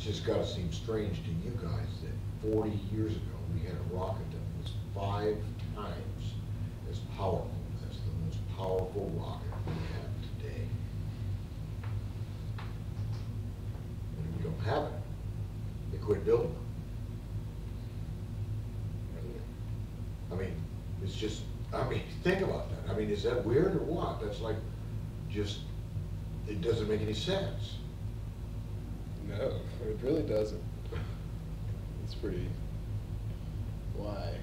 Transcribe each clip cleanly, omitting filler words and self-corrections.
just got to seem strange to you guys that 40 years ago we had a rocket that was 5 times as powerful as the most powerful rocket we have today. And we don't have it. They quit building them. I mean, it's just, I mean, think about that. I mean, is that weird or what? That's like, just, it doesn't make any sense. No, it really doesn't. It's pretty, why?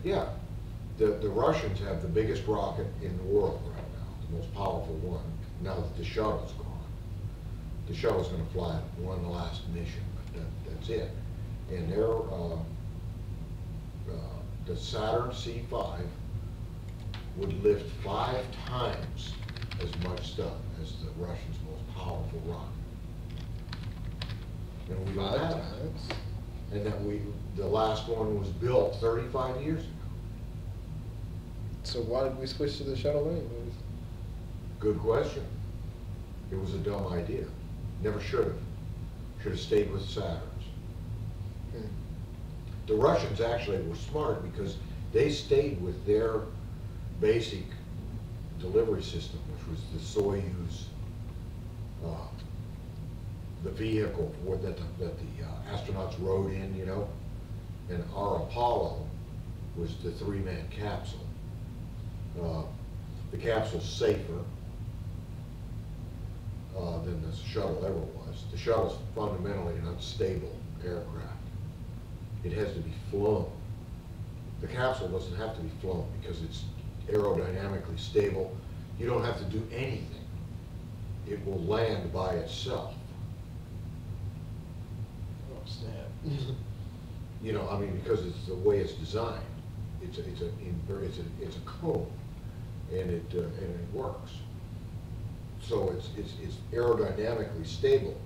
Yeah, the Russians have the biggest rocket in the world right now, the most powerful one, now that the shuttle's gone. The shuttle's gonna fly one last mission, but that's it. And they're, the Saturn V would lift 5 times as much stuff as the Russians' most powerful rocket. And we don't 5 have times? it. And then the last one was built 35 years ago. So why did we switch to the shuttle anyways? Good question. It was a dumb idea. Never should have. Should have stayed with Saturns. The Russians actually were smart because they stayed with their basic delivery system, which was the Soyuz, the vehicle that the astronauts rode in, you know, and our Apollo was the 3-man capsule. The capsule's safer than the shuttle ever was. The shuttle's fundamentally an unstable aircraft. It has to be flown. The capsule doesn't have to be flown because it's aerodynamically stable. You don't have to do anything. It will land by itself. Oh, snap. You know, I mean, because it's the way it's designed. It's a cone, and it works. So it's aerodynamically stable.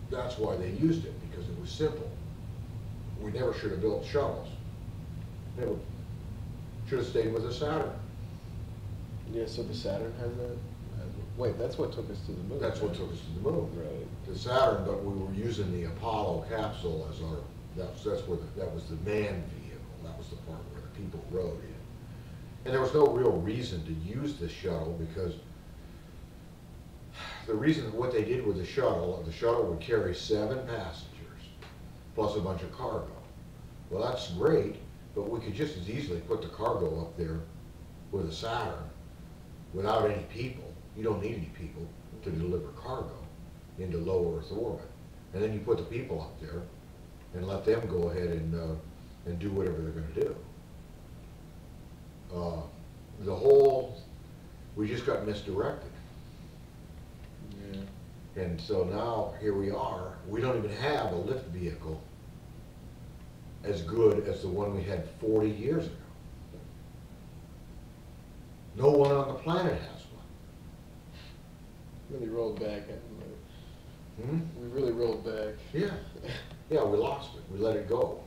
That's why they used it, because it was simple. We never should have built shuttles. Never should have stayed with the Saturn. Yeah, so the Saturn has that? Wait, that's what took us to the moon. That's what took us to the moon. Right. The Saturn, but we were using the Apollo capsule as our, that was the manned vehicle. That was the part where the people rode in. And there was no real reason to use the shuttle, because the reason, what they did with the shuttle would carry 7 passengers plus a bunch of cargo. Well, that's great, but we could just as easily put the cargo up there with a Saturn without any people. You don't need any people to deliver cargo into low Earth orbit. And then you put the people up there and let them go ahead and do whatever they're going to do. We just got misdirected. Yeah. And so now, here we are, we don't even have a lift vehicle as good as the one we had 40 years ago. No one on the planet has one. Really rolled back. Hmm? We really rolled back. Yeah. Yeah, we lost it. We let it go.